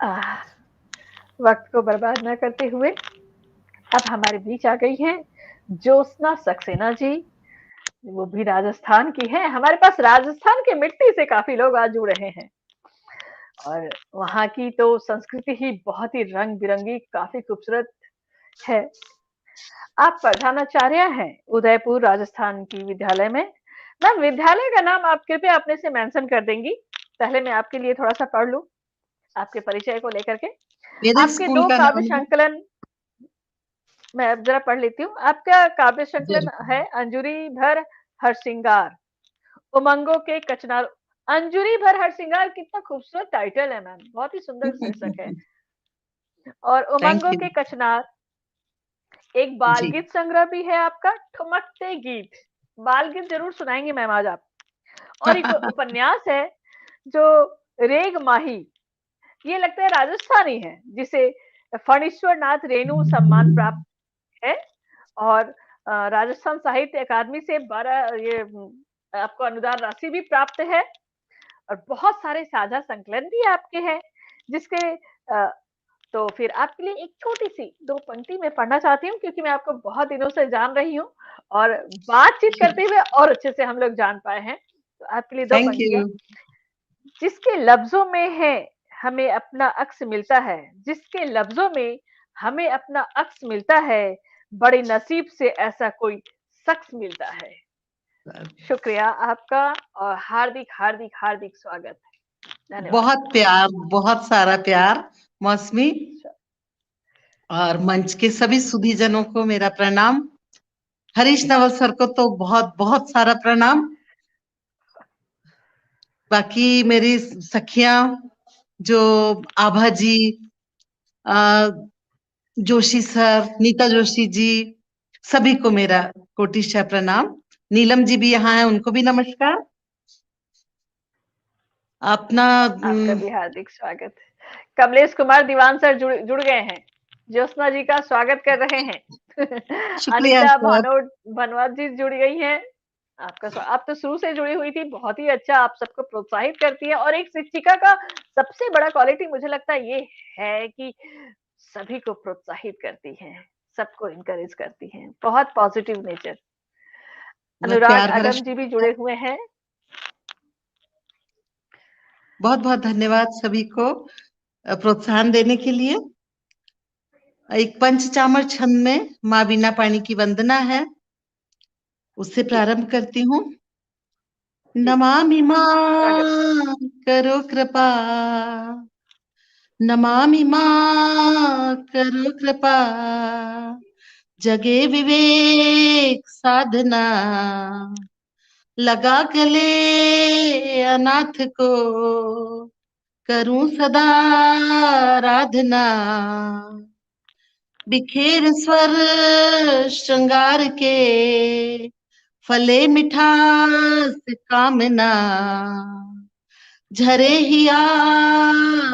आह, वक्त को बर्बाद न करते हुए अब हमारे बीच आ गई हैं ज्योत्सना सक्सेना जी। वो भी राजस्थान की है। हमारे पास राजस्थान की मिट्टी से काफी लोग आज जुड़ रहे हैं और वहाँ की तो संस्कृति ही बहुत ही रंग बिरंगी, काफी खूबसूरत है। आप प्रधानाचार्य हैं उदयपुर राजस्थान की विद्यालय में। मैम, विद्यालय का नाम आप कृपया अपने से मेंशन कर देंगी? पहले मैं आपके लिए थोड़ा सा पढ़ लूं आपके परिचय को लेकर के। मेरे आपके स्कूल दो का काव्य नाम है। संकलन, मैं अब जरा पढ़ लेती हूँ। आपका काव्य संकलन जरूर। है अंजुरी भर हरसिंगार, उमंगों के कचनार। अंजुरी भर हरसिंगार, कितना खूबसूरत टाइटल है मैम, बहुत ही सुंदर शीर्षक है। और थैंक उमंगों यू। के कचनार, एक बाल जी। गीत संग्रह भी है आपका, ठुमकते गीत। बाल गीत जरूर सुनाएंगे मैम आज आप। और एक उपन्यास है जो रेग माही, ये लगता है राजस्थानी है, जिसे फणीश्वर नाथ रेणु सम्मान प्राप्त है। और राजस्थान साहित्य अकादमी से 12 ये आपको अनुदान राशि भी प्राप्त है। और बहुत सारे साझा संकलन भी आपके हैं, जिसके तो फिर आपके लिए एक छोटी सी दो पंक्ति मैं पढ़ना चाहती हूँ, क्योंकि मैं आपको बहुत दिनों से जान रही हूँ और बातचीत करते हुए और अच्छे से हम लोग जान पाए हैं। तो आपके लिए दो थैंक पंक्तियां। यू। जिसके लफ्जों में है हमें अपना अक्स मिलता है, जिसके लफ्जों में हमें अपना अक्स मिलता है, बड़े नसीब से ऐसा कोई शख्स मिलता है। शुक्रिया आपका और हार्दिक हार्दिक हार्दिक स्वागत है। धन्यवाद। बहुत प्यार, बहुत सारा प्यार मौसमी। और मंच के सभी सुधीजनों को मेरा प्रणाम। हरीश नवल सर को तो बहुत बहुत सारा प्रणाम। बाकी मेरी सखियां जो आभा जी, अ, जोशी सर, नीता जोशी जी, सभी को मेरा कोटिशा प्रणाम। नीलम जी भी यहाँ है, उनको भी नमस्कार। अपना आपका भी हार्दिक स्वागत है। कमलेश कुमार दीवान सर जुड़ जुड़ गए हैं, ज्योत्सना जी का स्वागत कर रहे हैं। शुक्रिया अनीता सर। भानोट भनवत जी जुड़ गई हैं। आप तो शुरू से जुड़ी हुई थी, बहुत ही अच्छा, आप सबको प्रोत्साहित करती है। और एक शिक्षिका का सबसे बड़ा क्वालिटी मुझे लगता है ये है कि सभी को प्रोत्साहित करती हैं, सबको इनकरेज करती हैं, बहुत पॉजिटिव नेचर। बहुत अनुराग प्यार भरा अगम जी भी जुड़े हुए हैं। बहुत बहुत धन्यवाद सभी को प्रोत्साहन देने के लिए। एक पंचचामर छंद में माँ बीना पानी की वंदना है, उससे जी प्रारंभ करती हूँ। जी, नमामि स्वागत। मां करो कृपा, नमामि मां करो कृपा, जगे विवेक साधना, लगा गले अनाथ को, करूं सदा आराधना, बिखेर स्वर श्रृंगार के, फले मिठास कामना, झरे हिया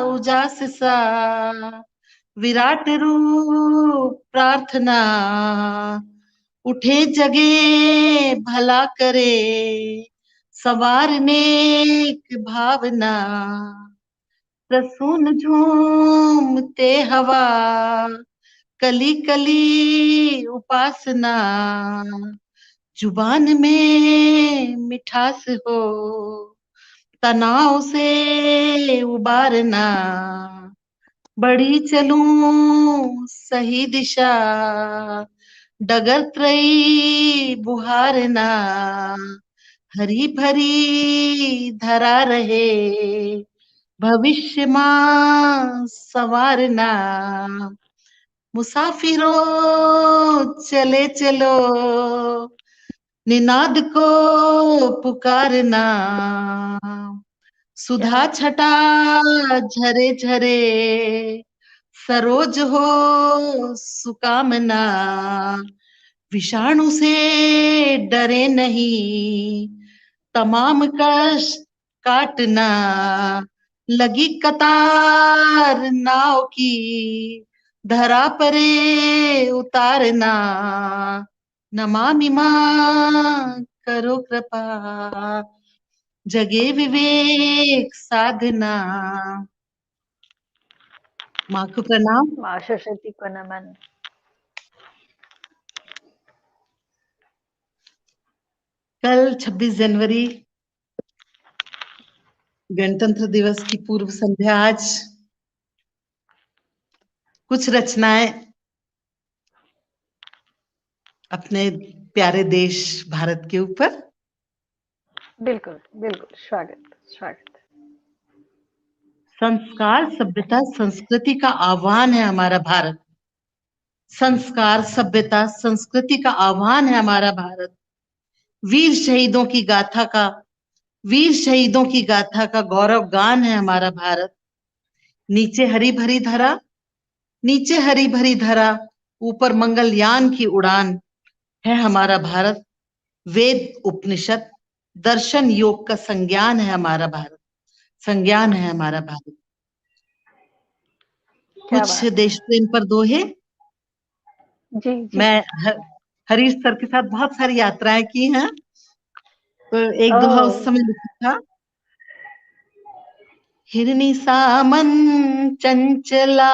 उजास सा, विराट रूप प्रार्थना, उठे जगे भला करे, सवार नेक भावना, प्रसून झूमते हवा, कली कली उपासना, जुबान में मिठास हो, तनाव से उबारना, बढ़ी चलूं सही दिशा, डगर त्रयी बुहारना, हरी भरी धरा रहे, भविष्य मां संवारना, मुसाफिरों चले चलो, निनाद को पुकारना, सुधा छटा झरे झरे, सरोज हो सुकामना, विषाणु से डरे नहीं, तमाम कष्ट काटना, लगी कतार नाव की, धरा परे उतारना, नमामि मां करो कृपा, जगे विवेक साधना। माँ को प्रणाम। माँ सरस्वती को नमन। कल 26 जनवरी गणतंत्र दिवस की पूर्व संध्या। आज कुछ रचनाएं अपने प्यारे देश भारत के ऊपर। बिल्कुल, बिल्कुल, स्वागत, स्वागत। संस्कार, सभ्यता, संस्कृति का आह्वान है हमारा भारत। संस्कार, सभ्यता, संस्कृति का आह्वान है हमारा भारत। वीर शहीदों की गाथा का वीर शहीदों की गाथा का गौरव गान है हमारा भारत। नीचे हरी भरी धरा नीचे हरी भरी धरा, ऊपर मंगलयान की उड़ान है हमारा भारत। वेद उपनिषद दर्शन योग का संज्ञान है हमारा भारत। संज्ञान है हमारा भारत। क्या कुछ बात है। देश प्रेम पर दोहे। जी, जी। मैं हरीश सर के साथ बहुत सारी यात्राएं की हैं, तो एक दोहा ओह! उस समय लिखा था। हिरनी सामन चंचला,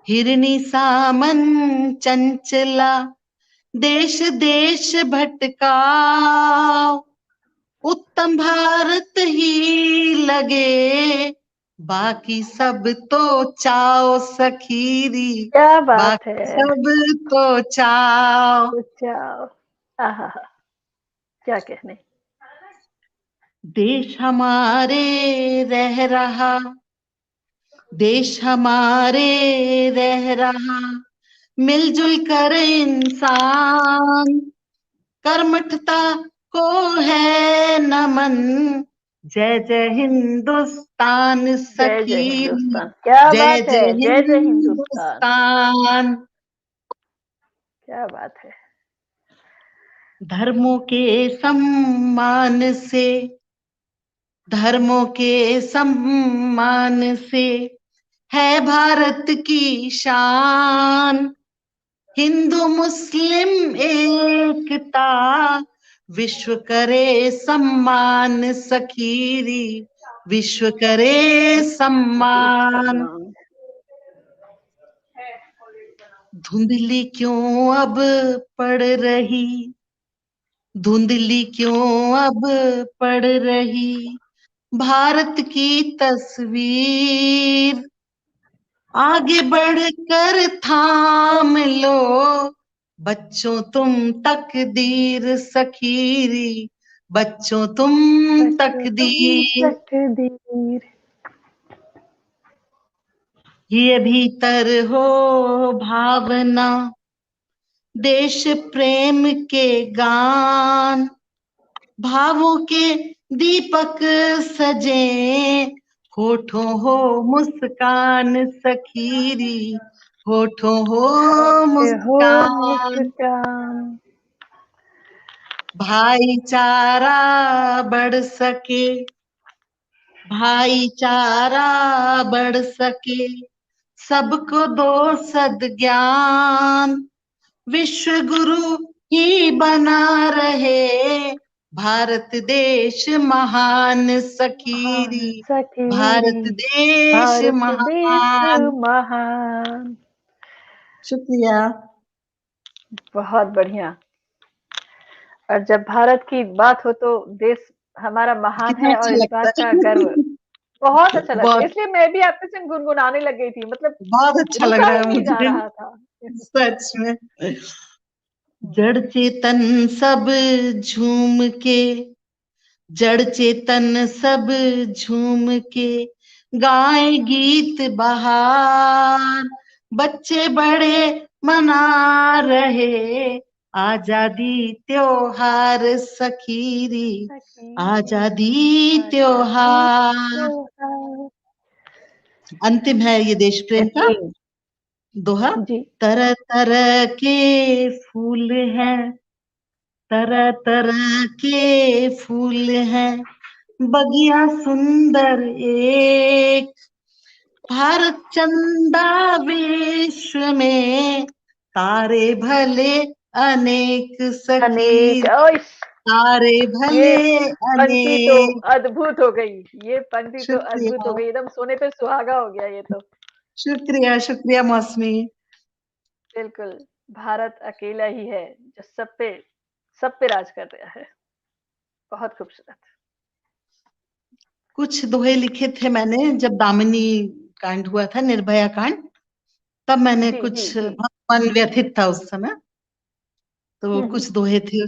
हिरनी सामन चंचला, देश देश भटका, उत्तम भारत ही लगे, बाकी सब तो चाओ सखीरी, क्या बात बाकी है। सब तो चाओ। अच्छा, आहा हा, क्या कहने। देश हमारे रह रहा, देश हमारे रह रहा, मिलजुल कर इंसान, कर्मठता को है नमन, जय जय हिंदुस्तान जय जय सखी, हिंदुस्तान, क्या जय बात जय है, जय जय हिंदुस्तान। हिंदुस्तान। क्या बात है। धर्मों के सम्मान से, धर्मों के सम्मान से है भारत की शान, हिंदू मुस्लिम एकता, विश्व करे सम्मान सखीरी, विश्व करे सम्मान। हिंदुस्तान। धुंधली क्यों अब पड़ रही, धुंधली क्यों अब पड़ रही, भारत की तस्वीर, आगे बढ़कर थाम लो, बच्चों तुम तकदीर सखीरी, बच्चों तुम बच्चों तुम तकदीर। तकदीर। ये भीतर हो भावना, देश प्रेम के गान, भावों के दीपक सजे, होठों हो मुस्कान सखीरी, होठों हो होते हो मुस्कान। मुस्कान। भाईचारा बढ़ सके, भाईचारा बढ़ सके, सबको दो सद्ज्ञान, विश्व गुरु ही बना रहे, भारत देश महान महान सखीरी, सखीरी, भारत देश भारत देश महान। महान। शुक्रिया। बहुत बढ़िया। और जब भारत की बात हो तो देश हमारा महान कितना है और अच्छा इस लगता बात का है। गर्व बहुत अच्छा लगता है। बहुत इसलिए मैं भी आपके संग गुनगुनाने लग गई थी, मतलब बहुत अच्छा लग रुका रहा ही है नहीं जा मुझे, रहा था। सच में। जड़ चेतन सब झूम के, जड़ चेतन सब झूम के गाए गीत बहार, बच्चे बड़े मना रहे, आजादी त्योहार सखीरी, सखीरी, आजादी आजादी त्योहार। त्योहार। अंतिम है ये देश प्रेम का जी, दोहा। जी। तरह तरह के फूल हैं, तरह तरह के फूल हैं, बगिया सुंदर एक, भारत चंदा विश्व में, तारे भले अनेक अनेक सखी, ओइस तारे ये भले पंक्ति तो अनेक। अद्भुत हो गई। ये पंक्ति तो शुक्रिया। अद्भुत हो गई, एकदम सोने पे सुहागा हो गया ये तो। शुक्रिया, शुक्रिया मौसमी। बिल्कुल, भारत अकेला ही है जो सब पे राज कर रहा है। बहुत खूबसूरत। कुछ दोहे लिखे थे मैंने जब दामिनी कांड हुआ था, निर्भया कांड, तब मैंने जी, जी, कुछ, जी। बहुत मन व्यथित था उस समय, तो हुँ, हुँ। कुछ दोहे थे।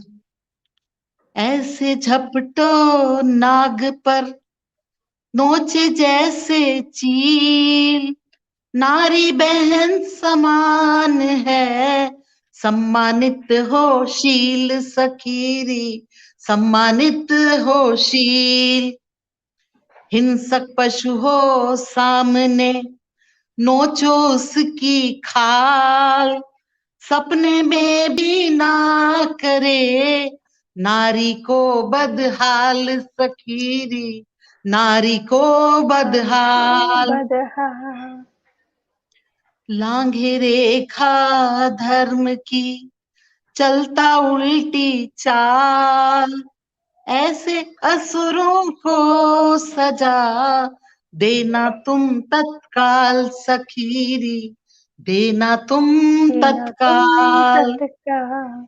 ऐसे झपटो नाग पर नोचे जैसे चील, नारी बहन समान है, सम्मानित हो शील सखीरी, सम्मानित हो शील। हिंसक पशु हो सामने, नोचो उसकी खाल, सपने में भी ना करे, नारी को बदहाल सखीरी, नारी को नारी को बदहाल। बदहाल। लांघे रेखा धर्म की, चलता उल्टी चाल, ऐसे असुरों को सजा देना तुम तत्काल सखीरी, देना तुम जीना तुम तत्काल। तत्काल।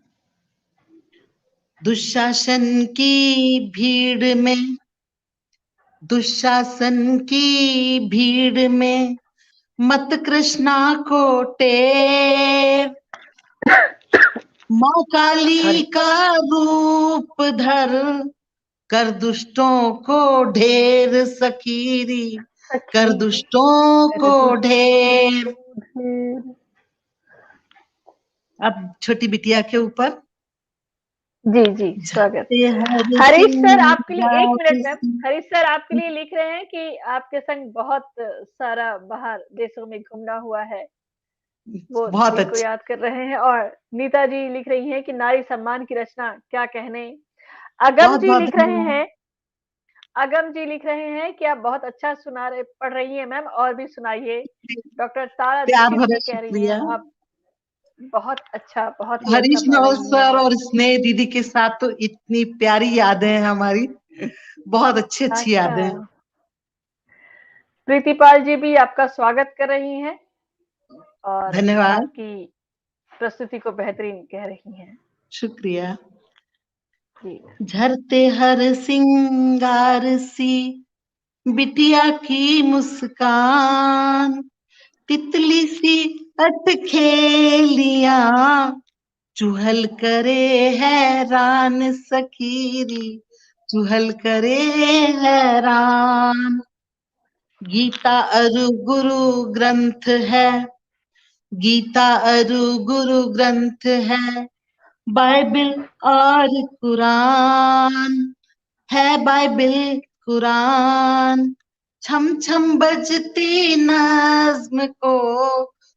दुशासन की भीड़ में, दुशासन की भीड़ में मत कृष्णा को टेर, माँ काली सॉरी। का रूप धर कर दुष्टों को ढेर सखीरी, कर सखी दुष्टों कर को दुष्टों ढेर। को ढेर। अब छोटी बिटिया के ऊपर। जी, जी, स्वागत। झपटे हर हरीश सर आपके लिए 1 मिनट सिंगार मैम। सी। हरीश सर आपके लिए लिख रहे हैं कि आपके संग बहुत सारा बाहर देशों में घूमना हुआ है। वो बहुत दिन को अच्छा। याद कर रहे हैं। और नीता जी लिख रही हैं कि नारी सम्मान की रचना क्या कहने। अगम बहुत जी बहुत लिख रहे धन्यवाद। हैं, अगम जी लिख रहे हैं कि आप बहुत अच्छा सुना रहे पढ़ रही हैं मैम, और भी सुनाइए। डॉक्टर तारा प्यार दीक्षित भरा जी कह रही हैं शुक्रिया। आप बहुत अच्छा, बहुत ही अच्छा हरीश पढ़ नवल रही सर हैं। और स्नेह दीदी के साथ तो इतनी प्यारी यादें हैं हमारी, बहुत अच्छी अच्छी अच्छा, यादें हैं। प्रीतिपाल जी भी आपका स्वागत कर रही हैं और धन्यवाद, आपकी प्रस्तुति को बेहतरीन कह रही हैं। शुक्रिया। जी। झरते हर सिंगार सी बिटिया की मुस्कान, तितली सी अटखेलियां चुहल करे हैरान सखीरी, चुहल करे हैरान। गीता अरु गुरु ग्रंथ है, गीता अरु गुरु ग्रंथ है, बाइबिल और कुरान है, बाइबिल कुरान। छम छम बजती नज्म को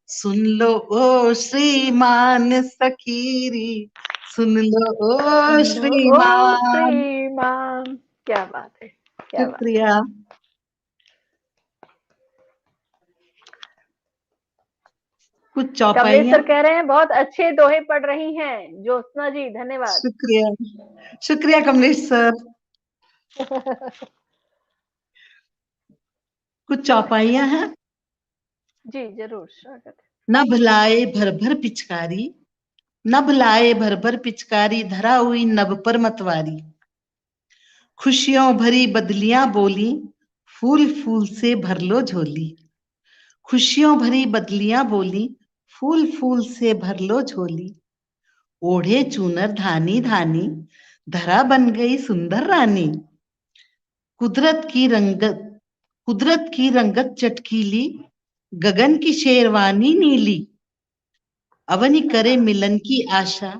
सुन लो ओ श्रीमान सखीरी, सुन लो ओ सुन लो ओ श्रीमान। श्रीमान। क्या बात है, क्या बात है। शुक्रिया। कुछ कमलेश चौपाइयाँ। सर कह रहे हैं बहुत अच्छे दोहे पढ़ रही हैं ज्योत्सना जी, धन्यवाद। शुक्रिया, शुक्रिया कमलेश सर। कुछ चौपाइयाँ हैं। जी जरूर, स्वागत है। न भुलाए भर भर पिचकारी, न भुलाए भर भर पिचकारी, धरा हुई नभ पर मतवारी। खुशियों भरी बदलियां बोली, फूल फूल से भर लो झोली। खुशियों भरी बदलियां बोली, फूल फूल से भर लो झोली। ओढ़े चूनर धानी धानी, धरा बन गई सुंदर रानी। कुदरत की रंगत, कुदरत की रंगत चटकीली, गगन की शेरवानी नीली। अवनि करे मिलन की आशा,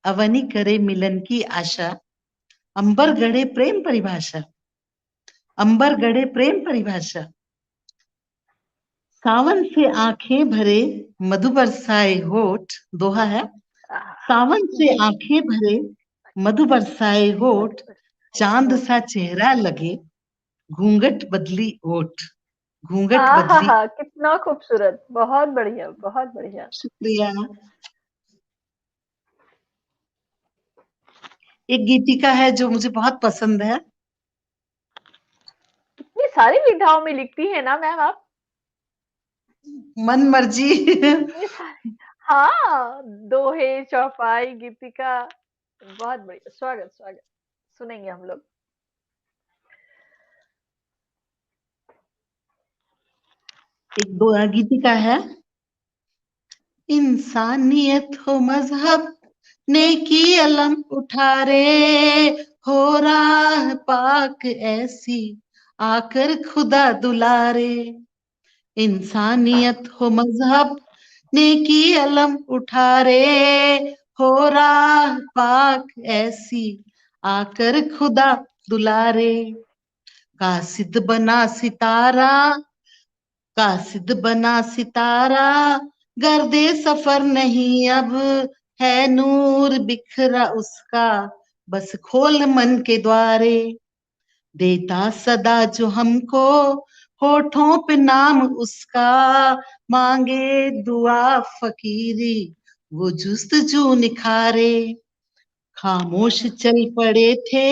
अवनि करे मिलन की आशा, अंबर गढ़े प्रेम परिभाषा, अंबर गढ़े प्रेम परिभाषा। सावन से आंखें भरे, मधु बरसाए होठ, दोहा है। सावन से जी जी। आंखें भरे, मधु बरसाए होठ, चांद सा चेहरा लगे, घूंघट बदली ओठ, घूंघट बदली। आहा, कितना खूबसूरत, बहुत बढ़िया, बहुत बढ़िया। शुक्रिया। एक गीतिका है जो मुझे बहुत पसंद है। इतनी सारी विधाओं में लिखती है ना मैम आप। मन मर्जी। इतने सारे, हाँ, दोहे, चौपाई, गीतिका, बहुत बढ़िया, स्वागत स्वागत, सुनेंगे हम लोग। एक दो गीतिका है। इंसानियत हो मजहब नेकी अलम उठा रे, हो राह पाक ऐसी आकर खुदा दुलारे। इंसानियत हो मजहब नेकी अलम उठा रे, हो राह पाक ऐसी आकर खुदा दुलारे। कासिद बना सितारा, कासिद बना सितारा, गर्दे सफर नहीं अब, है नूर बिखरा उसका, बस खोल मन के द्वारे। देता सदा जो हमको, होठों पे नाम उसका, मांगे दुआ फकीरी, वो जुस्तजू निखारे। खामोश चल पड़े थे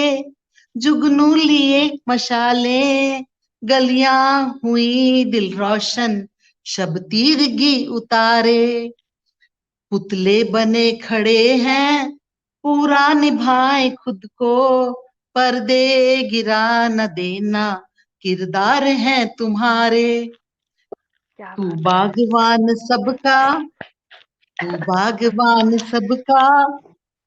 जुगनू लिए मशाले, गलियां हुई दिल रोशन, शब तीरगी उतारे। पुतले बने खड़े हैं पूरा निभाए खुद को, पर्दे गिरा न देना किरदार है तुम्हारे। क्या तू बात है। बागवान सबका, तू बागवान सबका,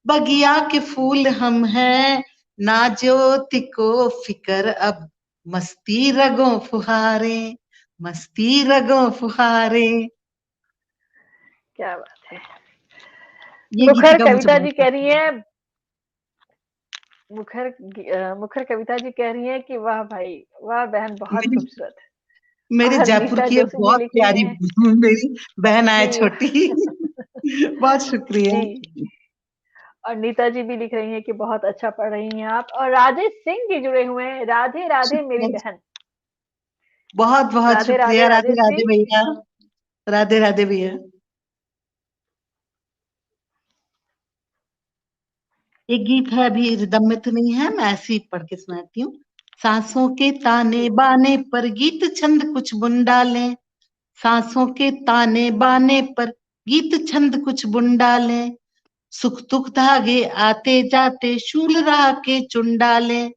बगिया के फूल हम हैं, ना ज्योति को फिकर अब, मस्ती रगों फुहारे, मस्ती रगों फुहारे। क्या बात है। ये मुखर गीतिका मुझे कविता बहुत जी कह पसंद रही है। है, मुखर कविता जी कह रही है कि वाह भाई, वाह बहन, बहुत मेरी खूबसूरत। मेरे और जयपुर नीता की एक जोशी जी बहुत लिख रही प्यारी हैं मेरी बहन है कि छोटी। बहुत शुक्रिया। जी, और नीता जी भी लिख रही हैं कि बहुत अच्छा पढ़ रही हैं आप, और राजेश सिंह जी जुड़े हुए हैं, राधे राधे मेरी शुक्रिया, बहन। बहुत बहुत राधे राधे शुक्रिया। राधे राजेश राधे जी। भैया, राधे राधे भैया। एक गीत है, अभी रिदम में तो नहीं है, मैं ऐसे ही पढ़ के सुनाती हूँ। सांसों के ताने जी बाने पर गीत छंद कुछ बुन डाले, सांसों के ताने बाने पर गीत छंद कुछ बुन डाले, सुख दुख धागे आते जाते शूल राह के चुन डाले।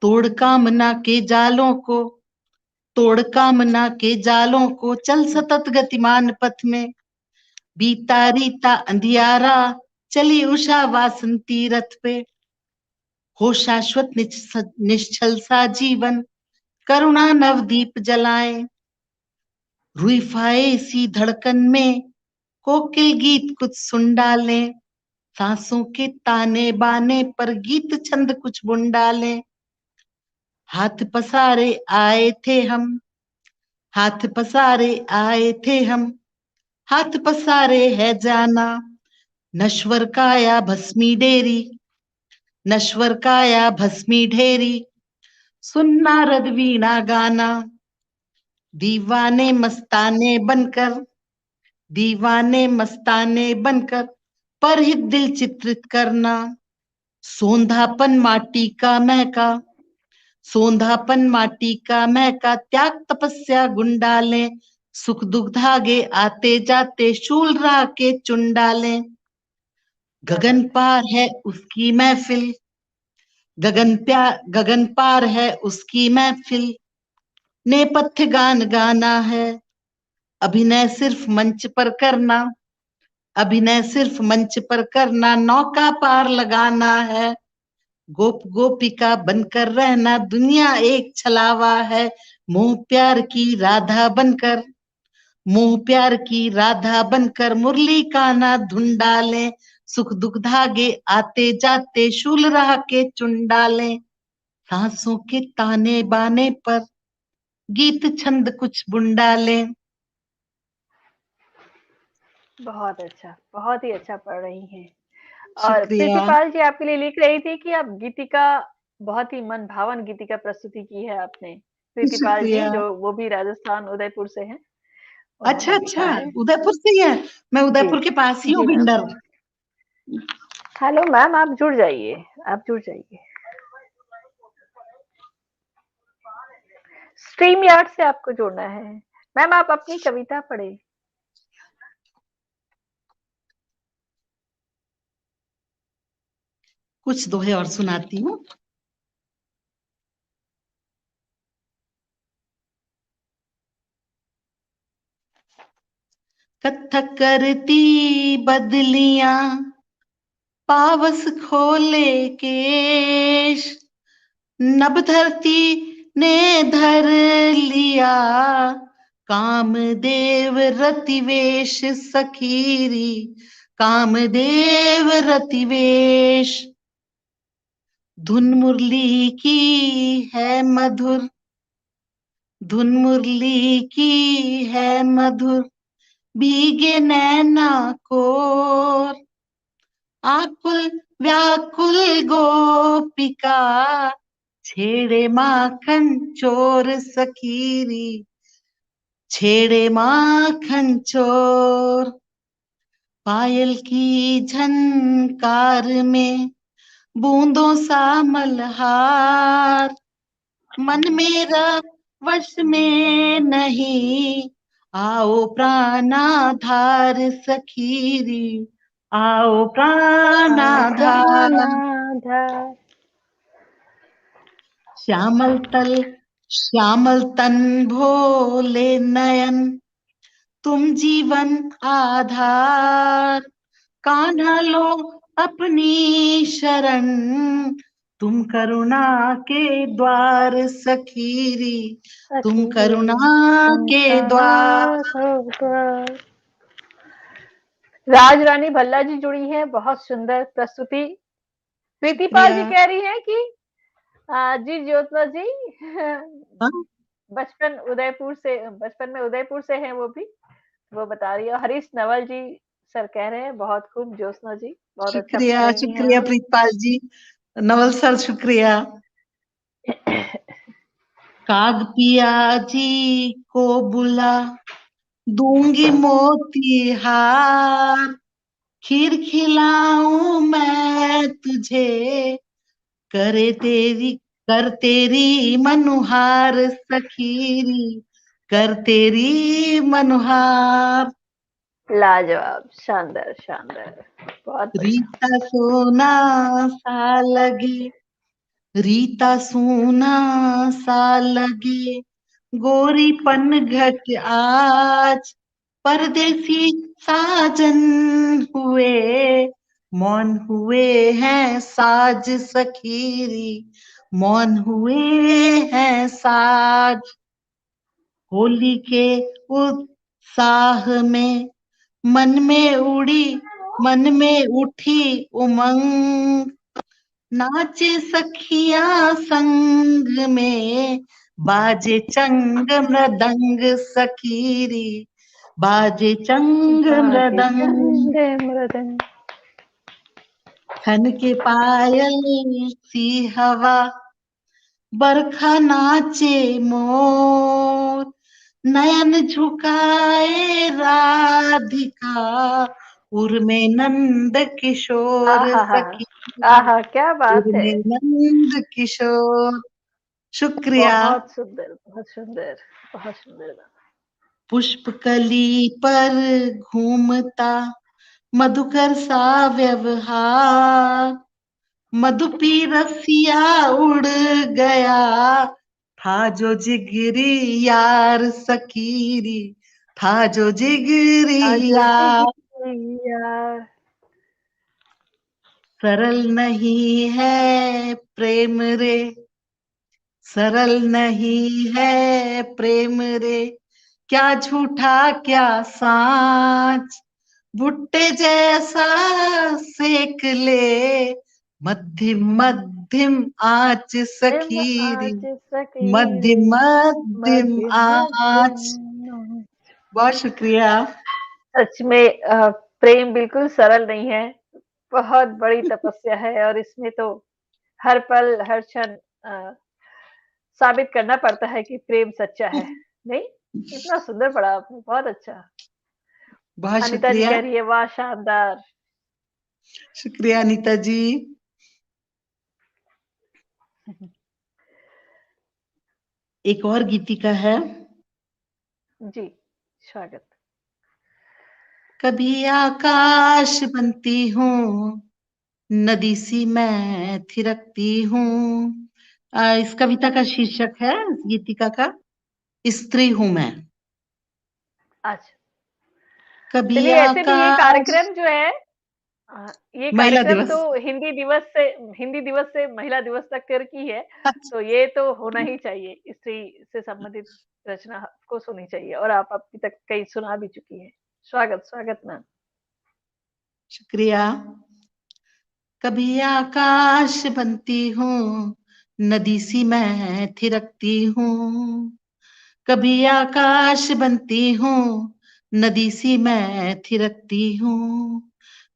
तोड़ कामना के जालों को, तोड़ कामना के जालों को, चल सतत गतिमान पथ में, बीता रीता अंधियारा, चली उषा वासंती रथ पे। हो शाश्वत निश्चल सा जीवन, करुणा नवदीप जलाए, रुई फाए सी धड़कन में कोकिल गीत कुछ सुन डाले, सांसों के ताने बाने पर गीत छंद कुछ बुन डाले। हाथ पसारे आए थे हम, हाथ पसारे आए थे हम, हाथ पसारे है जाना, नश्वर काया भस्मी डेरी, नश्वर काया भस्मी ढेरी, सुनना रदवीणा गाना। दीवाने मस्ताने बनकर, दीवाने मस्ताने बनकर परहित दिल चित्रित करना, सोंधापन माटी का महका, सोंधापन माटी का महका, त्याग तपस्या गुण डाले, सुख दुख धागे आते जाते शूल राह के चुन डाले। क्या गगन बात है। पार है उसकी महफिल, गगन पार है उसकी महफिल, नेपथ्य गान गाना है, अभिनय सिर्फ मंच पर करना, अभिनय सिर्फ मंच पर करना, नौका पार लगाना है, गोप गोपिका बनकर रहना, दुनिया एक छलावा है, मोह प्यार की राधा बनकर, मोह प्यार की राधा बनकर मुरली काना धुन डाले, सुख दुख धागे आते जाते शूल राह के चुन डाले, सांसों के ताने बाने पर गीत छंद कुछ बुन डाले। बहुत अच्छा, बहुत ही अच्छा पढ़ रही हैं। और शुक्रिया, प्रीतिपाल जी आपके लिए लिख रही थी कि आप गीतिका, बहुत ही मन भावन गीतिका प्रस्तुति की है आपने। प्रीतिपाल जी, शुक्रिया। जो वो भी राजस्थान उदयपुर से हैं, अच्छा उन्होंने अच्छा, लिखा है। उदयपुर से ही है। मैं जी, उदयपुर के पास ही हूँ, जी मैम। भिंडर। हेलो मैम, आप जुड़ जाइए, आप जुड़ जाइए। स्ट्रीम यार्ड से आपको जुड़ना है। मैम आप अपनी कविता पढ़े। कुछ दोहे और सुनाती हूँ। कत्थक करती बदलियां, पावस खोले केश, नभ धरती ने धर लिया, कामदेव रतिवेश सखीरी, कामदेव रतिवेश। धुन मुरली की है मधुर, धुन मुरली की है मधुर, भीगे नैना कोर, आकुल व्याकुल गोपिका, छेड़े माखन चोर सखीरी, छेड़े माखन चोर। पायल की झनकार में बूंदों सा मल्हार, मन मेरा वश में नहीं, आओ प्राणाधार सखीरी, आओ प्राणाधार। प्राणाधार। श्यामल तल श्यामल तन भोले नयन, तुम जीवन आधार, कान्हा लो अपनी शरण, तुम करुणा के द्वार सखीरी, तुम करुणा के द्वार। राज रानी भल्ला जी जुड़ी हैं, बहुत सुंदर प्रस्तुति। प्रीतिपाल शुक्रिया। जी कह रही हैं कि जी ज्योत्ना जी हाँ, बचपन में उदयपुर से हैं वो भी, वो बता रही है। हरीश नवल जी सर कह रहे हैं बहुत खूब ज्योत्ना जी, बहुत अच्छा पढ़ शुक्रिया रही हैं शुक्रिया आप। प्रीतपाल जी, नवल सर शुक्रिया। काग पिया जी को बुला, दूंगी मोती हार, खीर खिलाऊं मैं तुझे, करे तेरी कर तेरी मनुहार सखीरी, कर तेरी मनुहार। लाजवाब, शानदार शानदार, बहुत बढ़िया। रीता सोना सा लगे, रीता सोना सा लगे, गोरी पनघट आज, परदेसी साजन हुए, मौन हुए हैं साज सखीरी, मौन हुए हैं साज। होली के उत्साह में मन में उठी उमंग, नाचे सखिया संग में, बाजे चंग मृदंग सखीरी, बाजे चंग बाजे मृदंग। चंद्र मृदंग। खन के पायल सी हवा, बरखा नाचे मोर, नयन झुकाए राधिका, उर्मे नंद किशोर आहा हा, सखी, आहा क्या बात है। उर्मे नंद किशोर। शुक्रिया। बहुत सुंदर, बहुत सुंदर, बहुत सुंदर। पुष्प कली पर घूमता, मधुकर सा व्यवहार, मधुपी रसिया उड़ गया, था जो जिगरी यार सखीरी, था जो जिगरी आज यार। यार। सरल नहीं है प्रेम रे, सरल नहीं है प्रेम रे, क्या झूठा क्या साच, भुट्टे जैसा सेक ले, मध्यम मध्यम आंच प्रेम सखीरी, आज सकीरे, मध्यम मध्यम मध्यम आंच। मध्यम। बहुत शुक्रिया। सच में प्रेम बिल्कुल सरल नहीं है, बहुत बड़ी तपस्या है, और इसमें तो हर पल हर क्षण साबित करना पड़ता है कि प्रेम सच्चा है। नहीं, इतना सुंदर पढ़ा आपने, बहुत अच्छा। बहुत अनिता जी शुक्रिया। कह रही है वाह शानदार। शुक्रिया अनीता जी। एक और गीतिका है, जी, स्वागत। कभी आकाश बनती हूँ, नदी सी मैं थिरकती हूँ। इस कविता का शीर्षक है, गीतिका का, स्त्री हूं मैं। अच्छा, कभी चलिए ऐसे भी ये आकाश। कार्यक्रम जो है ये महिला कार्यक्रम तो दिवस। हिंदी दिवस से महिला दिवस तक की है, तो ये तो होना ही चाहिए। स्त्री से संबंधित रचना आपको सुननी चाहिए और आप अभी तक कई सुना भी चुकी है। स्वागत, स्वागत मैम। शुक्रिया। कभी आकाश बनती हूँ, नदी सी मैं थिरकती हूँ। कभी आकाश बनती हूँ, नदी सी मैं थिरकती हूँ।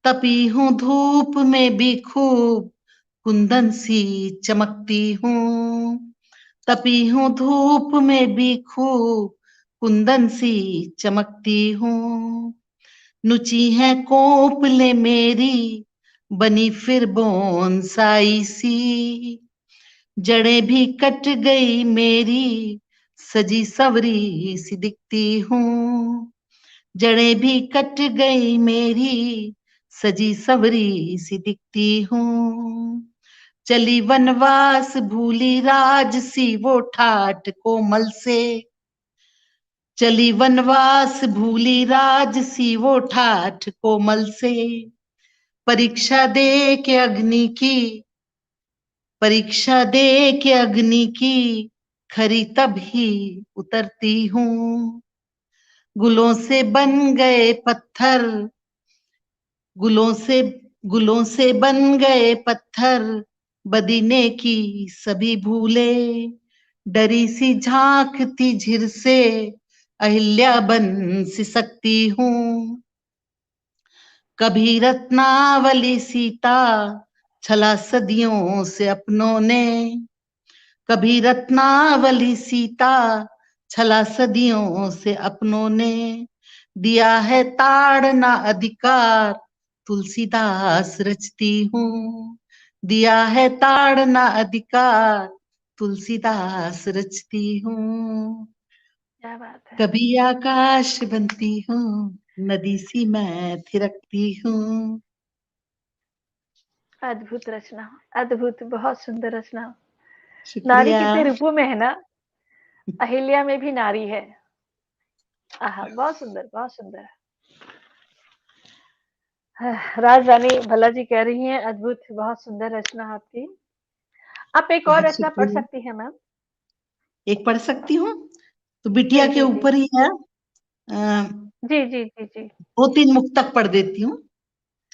तपी हूँ धूप में भी खूब, कुंदन सी चमकती हूँ। तपी हूँ धूप में भी खूब, कुंदन सी चमकती हूँ। नुची है कोपले मेरी, बनी फिर बोनसाई सी। जड़ें भी कट गई मेरी, सजी सवरी सी दिखती हूँ। जड़ें भी कट गई मेरी, सजी सवरी सी दिखती हूँ। चली वनवास भूली राज सी वो ठाठ कोमल से। चली वनवास भूली राज सी वो ठाठ कोमल से। परीक्षा दे के अग्नि की, परीक्षा दे के अग्नि की, खरी तब ही उतरती हूँ। गुलों से बन गए पत्थर, गुलों से गुलों से बन गए पत्थर, बदीने की सभी भूले। डरी सी झांकती झिर से, अहिल्या बन सिसकती हूँ। कभी रत्नावली सीता, छला सदियों से अपनों ने। कभी रत्नावली सीता, छला सदियों से अपनों ने। दिया है ताड़ना अधिकार, तुलसीदास रचती हूँ। दिया है ताड़ना अधिकार, तुलसीदास रचती हूँ। क्या बात है। कभी आकाश बनती हूँ, नदी सी मैं थिरकती हूँ। अद्भुत रचना, अद्भुत, बहुत सुंदर रचना। नारी शुक्रिया। कितने रूपों में है ना, अहिल्या में भी नारी है। आहा, बहुत सुंदर, बहुत सुंदर। राजरानी भल्ला जी कह रही हैं, अद्भुत, बहुत सुंदर रचना आपकी। आप एक और रचना पढ़ शुक्रिया। सकती हैं मैम। एक पढ़ सकती हूँ, तो बिटिया जी के जी जी ऊपर ही है। अ, जी जी जी जी दो तीन मुक्तक पढ़ देती हूँ,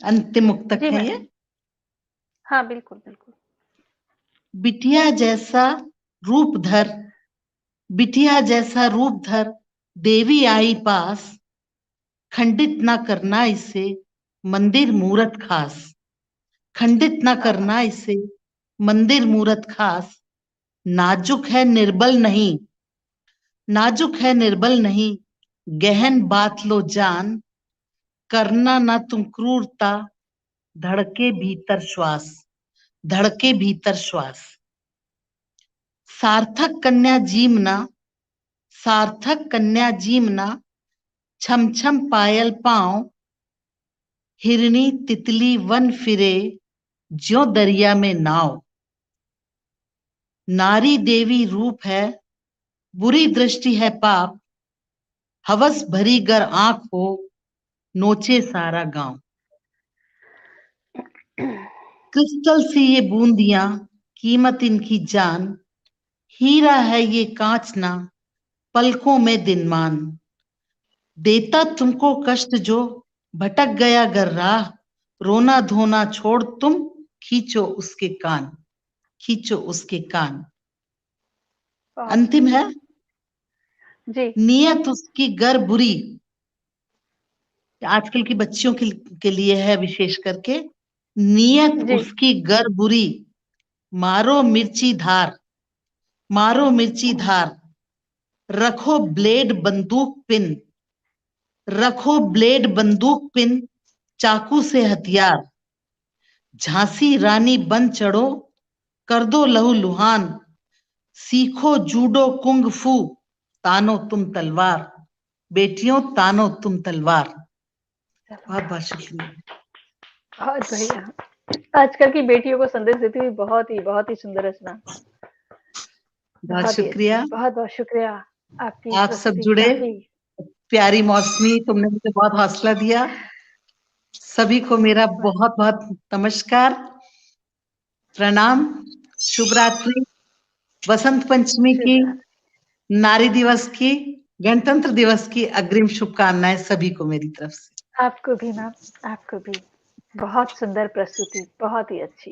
अंतिम मुक्तक जी है मैम। ये। हाँ, बिल्कुल बिल्कुल। बिटिया जैसा रूप धर, बिटिया जैसा रूप धर, देवी आई पास। खंडित ना करना इसे, मंदिर मूरत खास। खंडित ना आहा, करना इसे, मंदिर मूरत खास। नाजुक है निर्बल नहीं, नाजुक है निर्बल नहीं, गहन बात लो जान। करना ना तुम क्रूरता, धड़के भीतर श्वास, धड़के भीतर श्वास। सार्थक कन्या जीमना, सार्थक कन्या जीमना, छम छम पायल पांव। हिरनी तितली वन फिरे, ज्यों दरिया में नाव। नारी देवी रूप है, बुरी दृष्टि है पाप। हवस भरी गर आंख हो, नोचे सारा गांव। क्रिस्टल सी ये बूंदियां, कीमत इनकी जान। हीरा है ये कांच ना, पलकों में दिनमान। देता तुमको कष्ट जो, भटक गया गर राह। रोना धोना छोड़ तुम, खींचो उसके कान, खींचो उसके कान। बहुत अंतिम है। सुंदर। जी नियत उसकी गर बुरी, आजकल की बच्चियों के लिए है विशेष करके। नियत जी उसकी गर बुरी, मारो मिर्ची धार, मारो मिर्ची धार। रखो ब्लेड बंदूक पिन, रखो ब्लेड बंदूक पिन, चाकू से हथियार। झांसी रानी बन चढ़ो, कर दो लहू लुहान। सीखो जूडो कुंग फू, तानो तुम तलवार। बेटियों तानो तुम तलवार। बहुत बहुत शुक्रिया। बहुत बढ़िया। आजकल की बेटियों को संदेश देती हुई बहुत ही सुंदर रचना। बहुत बहुत ही अच्छी। शुक्रिया। बहुत शुक्रिया। आपकी आप सब प्रस्तुति जुड़े, काफी। प्यारी मौसमी, तुमने मुझे बहुत हौसला दिया। सभी को मेरा बहुत बहुत नमस्कार, प्रणाम, शुभ रात्रि, वसंत पंचमी शुभ की, रात्रि। नारी दिवस की, गणतंत्र दिवस की अग्रिम शुभकामनाएं सभी को मेरी तरफ से। आपको भी मैम, आपको भी। बहुत सुंदर प्रस्तुति, बहुत ही अच्छी।